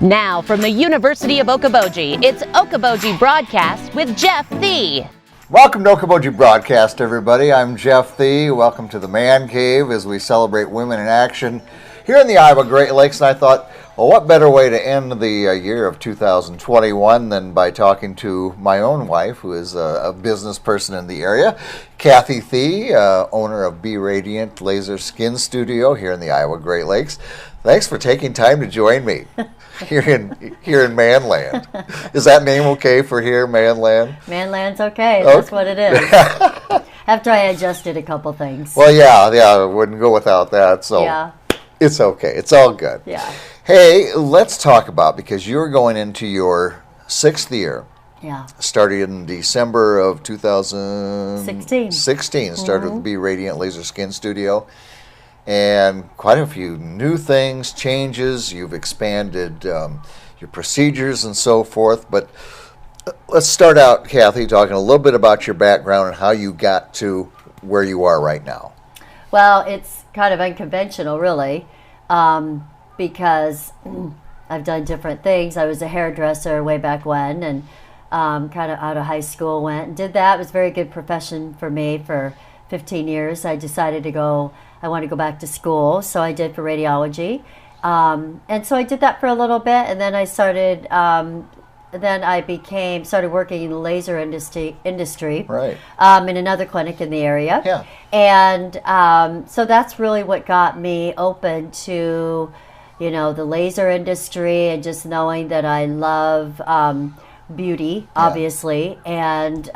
Now from the University of Okoboji, it's Okoboji Broadcast with Cathy Thee. Welcome to Okoboji Broadcast, everybody. I'm Cathy Thee. Welcome to the Man Cave as we celebrate women in action here in the Iowa Great Lakes. And I thought, well, what better way to end the year of 2021 than by talking to my own wife, who is a business person in the area, Cathy Thee, owner of Be Radiant Laser Skin Studio here in the Iowa Great Lakes. Thanks for taking time to join me here in Manland. Is that name okay for here, Manland? Manland's okay. That's what it is. After I adjusted a couple things. Well, yeah, I wouldn't go without that. So yeah. It's okay. It's all good. Yeah. Hey, let's talk about, because you're going into your 6th year. Yeah. Started in December of 2016. Started with the Be Radiant Laser Skin Studio. And quite a few new things, changes. You've expanded your procedures and so forth. But let's start out, Cathy, talking a little bit about your background and how you got to where you are right now. Well, it's kind of unconventional, really, because I've done different things. I was a hairdresser way back when, and kind of out of high school went and did that. It was a very good profession for me for 15 years. I decided I want to go back to school, so I did for radiology. And so I did that for a little bit, and then I started started working in the laser industry Right. In another clinic in the area. Yeah. And so that's really what got me open to, the laser industry, and just knowing that I love beauty, obviously, and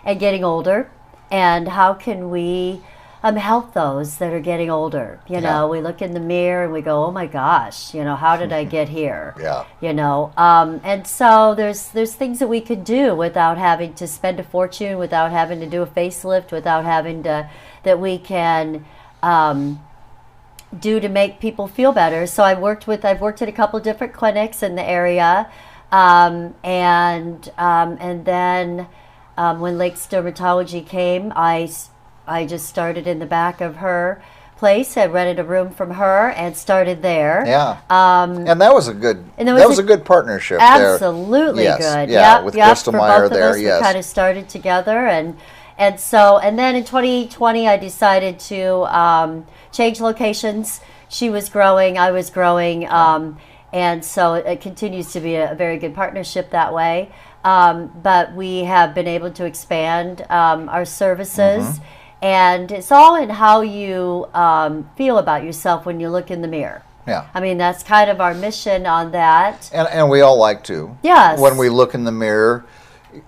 getting older, and how can we help those that are getting older. We look in the mirror and we go, oh my gosh, how did I get here? Yeah. And so there's things that we could do without having to spend a fortune, without having to do a facelift, without having to, that we can do to make people feel better. So I've worked at a couple different clinics in the area, and then when Lakes Dermatology came, I just started in the back of her place. I rented a room from her and started there. Yeah. And that was a good. Was a good partnership. Absolutely there. Good. Yeah. With Crystal for Meyer both of there. us, Yes. We kind of started together, and then in 2020 I decided to change locations. She was growing, I was growing, and so it continues to be a very good partnership that way. But we have been able to expand our services. And it's all in how you feel about yourself when you look in the mirror. Yeah. I mean, that's kind of our mission on that. And we all like to. Yes. When we look in the mirror,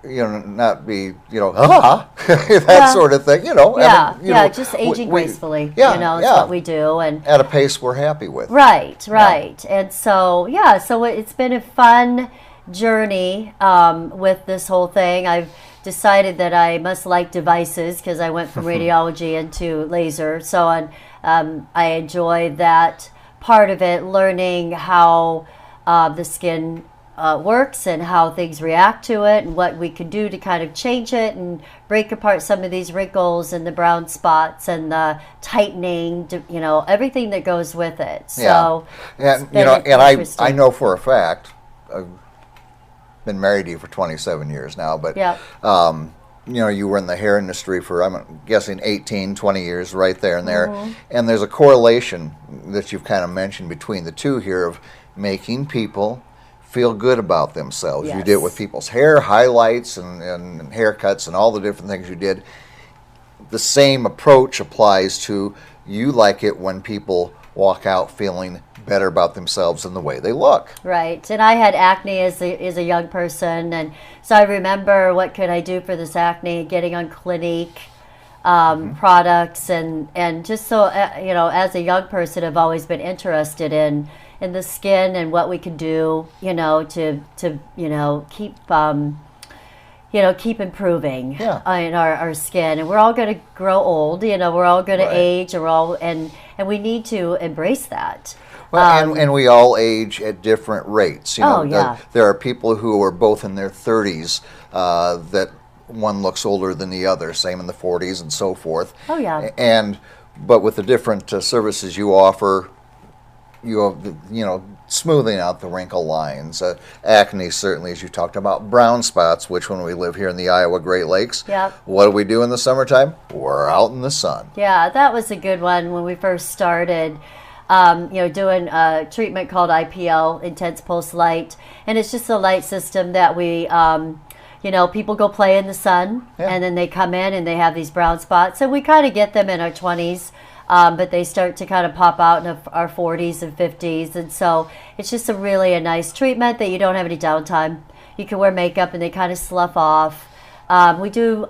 not be, that sort of thing, Yeah, just aging gracefully. Yeah, it's what we do. And at a pace we're happy with. Right. Yeah. And so, so it's been a fun journey with this whole thing. I've decided that I must like devices because I went from radiology into laser. So I enjoy that part of it, learning how the skin works and how things react to it, and what we can do to kind of change it and break apart some of these wrinkles and the brown spots and the tightening, everything that goes with it. So and I know for a fact, been married to you for 27 years now, but you were in the hair industry for, I'm guessing, 18, 20 years, right there and there. And there's a correlation that you've kind of mentioned between the two here of making people feel good about themselves. Yes. You did it with people's hair, highlights and haircuts and all the different things you did. The same approach applies to, you like it when people walk out feeling better about themselves and the way they look. Right. And I had acne as a young person, and so I remember, what could I do for this acne, getting on Clinique products, and just so as a young person, I've always been interested in the skin and what we could do to keep improving in our skin. And we're all going to grow old, we're all going to age, and we need to embrace that. Well, and we all age at different rates. There are people who are both in their 30s that one looks older than the other, same in the 40s and so forth. Oh, yeah. But with the different services you offer, you have, smoothing out the wrinkle lines. Acne, certainly, as you talked about. Brown spots, which when we live here in the Iowa Great Lakes, Yep. what do we do in the summertime? We're out in the sun. Yeah, that was a good one when we first started. Doing a treatment called IPL, Intense Pulse Light, and it's just a light system that we, people go play in the sun, and then they come in and they have these brown spots, and we kind of get them in our 20s, but they start to kind of pop out in our 40s and 50s, and so it's just a nice treatment that you don't have any downtime. You can wear makeup and they kind of slough off. We do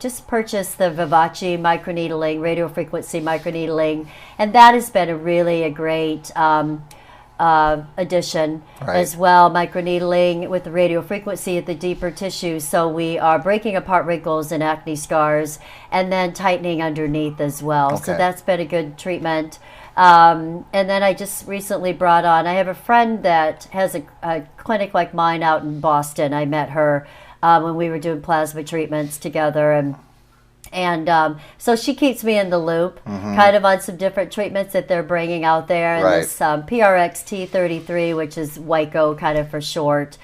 just purchase the Vivace microneedling, radio frequency microneedling, and that has been a great addition as well. Microneedling with the radio frequency at the deeper tissue, so we are breaking apart wrinkles and acne scars, and then tightening underneath as well. Okay. So that's been a good treatment. And then I just recently brought on, I have a friend that has a clinic like mine out in Boston. I met her when we were doing plasma treatments together, and so she keeps me in the loop, kind of on some different treatments that they're bringing out there. And this PRXT33, which is WICO kind of for short,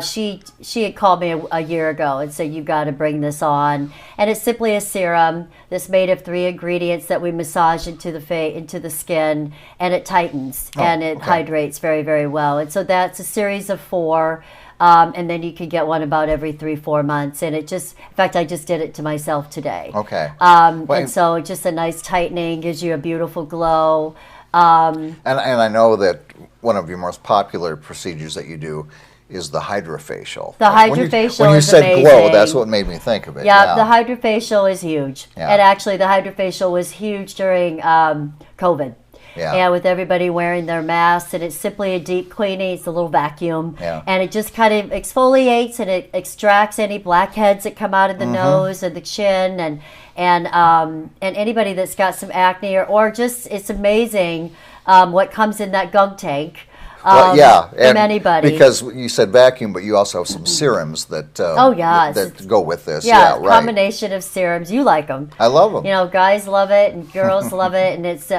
she had called me a year ago and said, you've got to bring this on. And it's simply a serum that's made of 3 ingredients that we massage into the skin, and it tightens and it hydrates very, very well. And so that's a series of 4. And then you can get one about every 3-4 months, and in fact, I just did it to myself today. Okay. And so just a nice tightening, gives you a beautiful glow. And I know that one of your most popular procedures that you do is the Hydrafacial. The Hydrafacial when you is said amazing. glow, that's what made me think of it. Yeah, the Hydrafacial is huge. Yeah. And actually, the Hydrafacial was huge during COVID. Yeah. And with everybody wearing their masks, and it's simply a deep cleaning. It's a little vacuum, and it just kind of exfoliates and it extracts any blackheads that come out of the nose and the chin, and anybody that's got some acne or just, it's amazing what comes in that gunk tank. From anybody. Because you said vacuum, but you also have some serums that that go with this. Yeah, right. Combination of serums. You like them. I love them. Guys love it and girls love it, and it's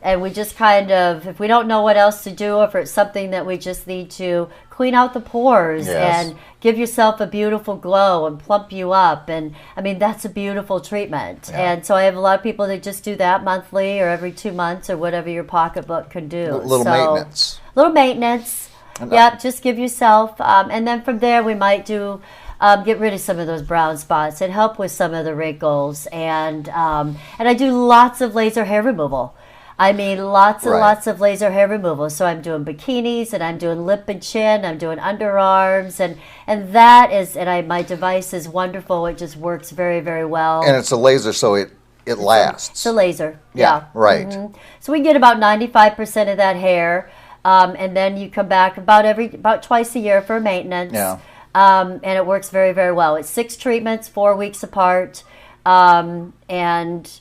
and we just kind of, if we don't know what else to do, if it's something that we just need to clean out the pores and give yourself a beautiful glow and plump you up, and I mean, that's a beautiful treatment. And so I have a lot of people that just do that monthly or every 2 months or whatever your pocketbook can do. Little maintenance. Little maintenance. Yep, just give yourself, and then from there we might do get rid of some of those brown spots and help with some of the wrinkles, and I do lots of laser hair removal. I mean, lots and lots of laser hair removal. So I'm doing bikinis, and I'm doing lip and chin, I'm doing underarms, and that is, my device is wonderful. It just works very, very well. And it's a laser, so it lasts. It's a laser. Yeah. Right. So we get about 95% of that hair, and then you come back about twice a year for maintenance. Yeah. And it works very, very well. It's 6 treatments, 4 weeks apart. And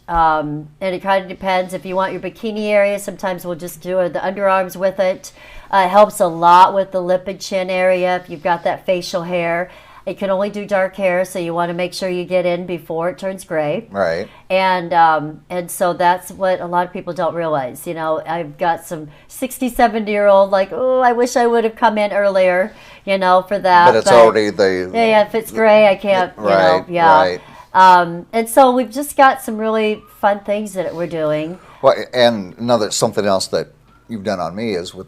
it kind of depends. If you want your bikini area, sometimes we'll just do the underarms with it. It helps a lot with the lip and chin area if you've got that facial hair. It can only do dark hair, so you want to make sure you get in before it turns gray. Right. And so that's what a lot of people don't realize. I've got some 60, 70-year-old like, oh, I wish I would have come in earlier, for that. But it's already the... Yeah, if it's gray, I can't, Right. And so we've just got some really fun things that we're doing. Well, and something else that you've done on me is with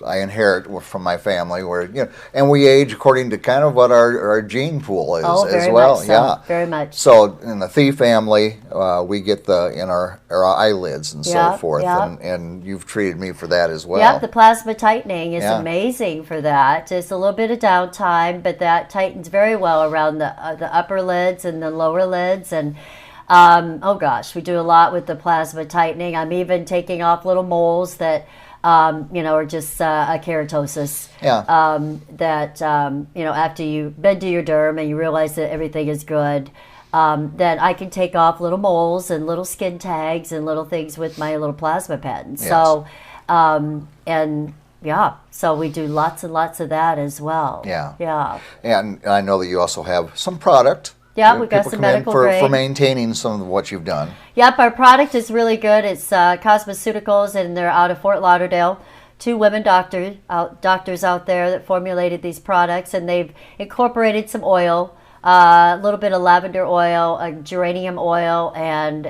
I inherit from my family, where and we age according to kind of what our gene pool is as well. Much so. Very much. So in the Thee family, we get in our eyelids and so forth, and you've treated me for that as well. Yeah, the plasma tightening is amazing for that. It's a little bit of downtime, but that tightens very well around the upper lids and the lower lids, and we do a lot with the plasma tightening. I'm even taking off little moles that or just a keratosis. That after you've been to your derm and you realize that everything is good, then I can take off little moles and little skin tags and little things with my little plasma pen. Yes. So, so we do lots and lots of that as well. Yeah. And I know that you also have some product. Yeah, we've got some medical grade. For maintaining some of what you've done. Yep, our product is really good. It's cosmeceuticals, and they're out of Fort Lauderdale. two women doctors out there that formulated these products, and they've incorporated some oil, a little bit of lavender oil, a geranium oil, and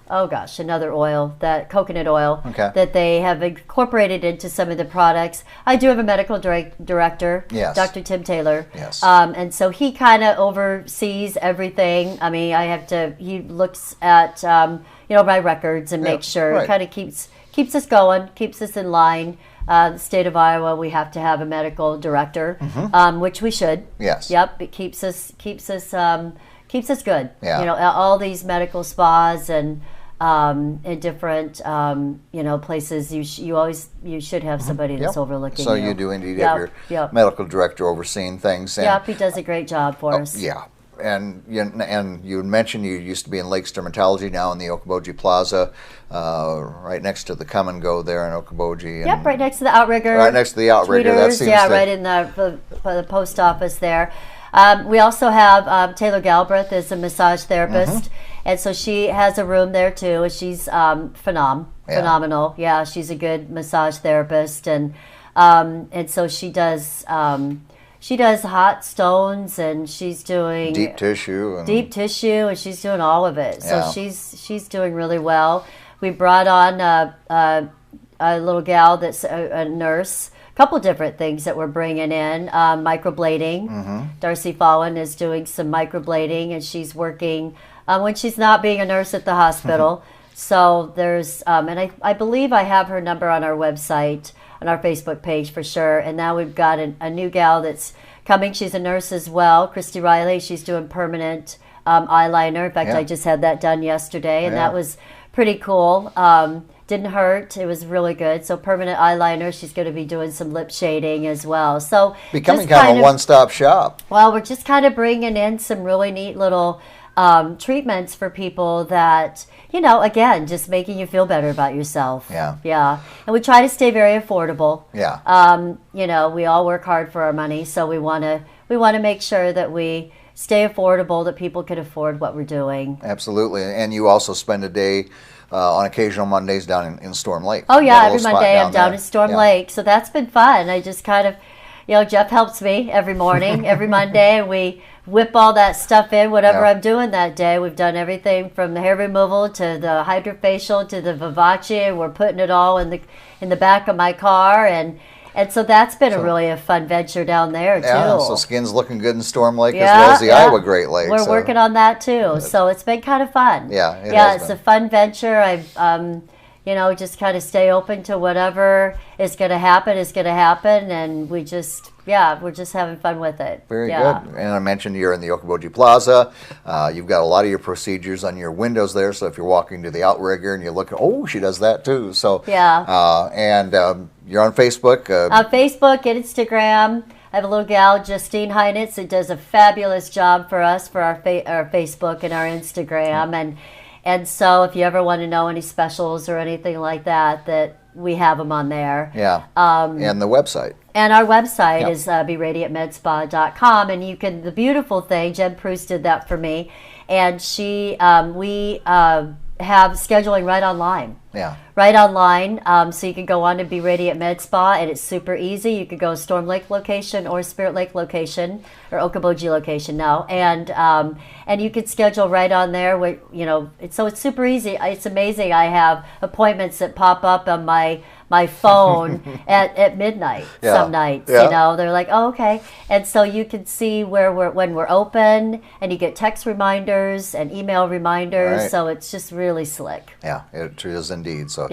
another oil, that coconut oil, that they have incorporated into some of the products. I do have a medical director, yes. Dr. Tim Taylor, yes. And so he kind of oversees everything. I mean, he looks at my records and makes sure, right. kind of keeps us going, keeps us in line. The state of Iowa, we have to have a medical director, which we should. Yes. Yep. It keeps us good. Yeah. All these medical spas and in different places, you should have somebody that's overlooking. So you do indeed have your medical director overseeing things. And, yep. He does a great job for us. Yeah. And you mentioned you used to be in Lakes Dermatology, now in the Okoboji Plaza, right next to the Come and Go there in Okoboji. Yep, right next to the Outrigger. Right next to the Outrigger. Tweeters, right in the post office there. We also have Taylor Galbraith is a massage therapist, and so she has a room there too. And she's phenomenal. Yeah, she's a good massage therapist, and so she does. She does hot stones, and she's doing deep tissue, and she's doing all of it. So Yeah. she's doing really well. We brought on a little gal that's a nurse. A couple different things that we're bringing in. Microblading. Darcy Fallon is doing some microblading, and she's working when she's not being a nurse at the hospital. So there's, and I believe I have her number on our website, on our Facebook page for sure. And now we've got a new gal that's coming. She's a nurse as well, Christy Riley. She's doing permanent eyeliner. In fact, I just had that done yesterday, and that was pretty cool. Didn't hurt. It was really good. So permanent eyeliner. She's going to be doing some lip shading as well. So becoming kind of a one-stop shop. Well, we're just kind of bringing in some really neat little treatments for people that, again, just making you feel better about yourself. Yeah. Yeah. And we try to stay very affordable. Yeah. We all work hard for our money, so we want to make sure that we stay affordable, that people can afford what we're doing. Absolutely. And you also spend a day on occasional Mondays down in Storm Lake. Oh, yeah. Every Monday I'm down in Storm Lake. So that's been fun. I just kind of, Jeff helps me every morning, every Monday, and we whip all that stuff in, whatever I'm doing that day. We've done everything from the hair removal to the Hydrafacial to the Vivace, and we're putting it all in the back of my car, and so that's been a fun venture down there too. Yeah, so skin's looking good in Storm Lake as well as the Iowa Great Lakes. We're working on that too, so it's been kind of fun. Yeah, it's a fun venture. I've just kind of stay open to whatever is going to happen, and we're just having fun with it. Very good. And I mentioned you're in the Okoboji Plaza. You've got a lot of your procedures on your windows there, so if you're walking to the Outrigger and you look, she does that too. So and you're on Facebook. On Facebook and Instagram. I have a little gal, Justine Heinitz, that does a fabulous job for us for our Facebook and our Instagram, and so if you ever want to know any specials or anything like that we have them on there. Yeah. And the website. And our website is beradiantmedspa.com. And the beautiful thing, Jen Proust did that for me, and we have scheduling right online. Yeah. Right online. So you can go on to Be Radiant Med Spa, and it's super easy. You could go Storm Lake location or Spirit Lake location or Okoboji location now, and you could schedule right on there. So it's super easy. It's amazing. I have appointments that pop up on my phone at midnight some nights. They're like, oh, okay, and so you can see when we're open, and you get text reminders and email reminders. Right. So it's just really slick. Yeah, it is indeed. So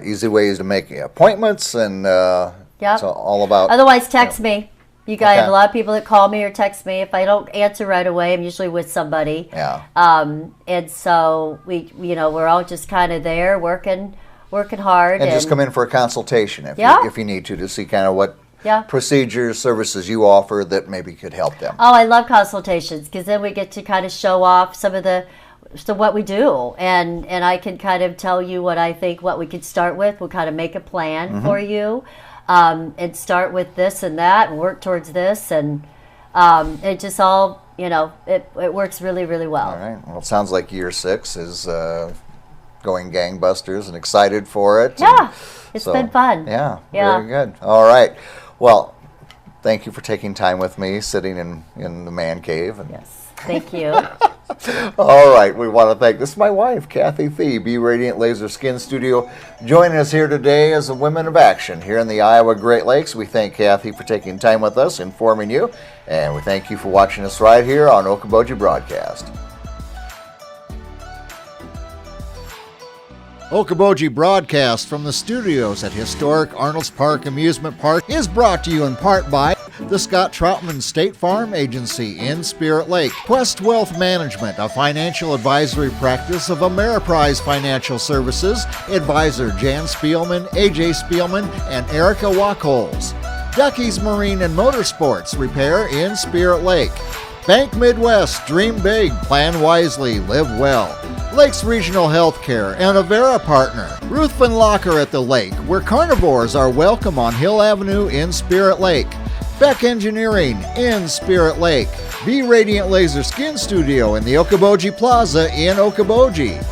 easy ways to make appointments, and it's all about. Otherwise, text me. You guys have a lot of people that call me or text me. If I don't answer right away, I'm usually with somebody. Yeah. And so we're all just kind of there working hard. And just come in for a consultation if you need to see kind of what procedures, services you offer that maybe could help them. Oh, I love consultations, because then we get to kind of show off some of what we do, and I can kind of tell you what I think, what we could start with. We'll kind of make a plan for you, and start with this and that, and work towards this, and it just all, it works really, really well. All right. Well, it sounds like year 6 is going gangbusters, and excited for it. Yeah. It's been fun. Yeah, Yeah. very good. All right. Well, thank you for taking time with me, sitting in the man cave. Yes. Thank you. All right, we want to thank, this is my wife, Cathy Thee, Be Radiant Laser Skin Studio, joining us here today as a Women of Action here in the Iowa Great Lakes. We thank Cathy for taking time with us, informing you, and we thank you for watching us right here on Okoboji Broadcast. Okoboji Broadcast from the studios at historic Arnold's Park Amusement Park is brought to you in part by the Scott Troutman State Farm Agency in Spirit Lake, Quest Wealth Management, a financial advisory practice of Ameriprise Financial Services, advisor Jan Spielman, AJ Spielman, and Erica Wachholz. Ducky's Marine and Motorsports Repair in Spirit Lake. Bank Midwest, dream big, plan wisely, live well. Lakes Regional Healthcare and Avera Partner. Ruthven Locker at the Lake, where carnivores are welcome on Hill Avenue in Spirit Lake. Beck Engineering in Spirit Lake. Be Radiant Laser Skin Studio in the Okoboji Plaza in Okoboji.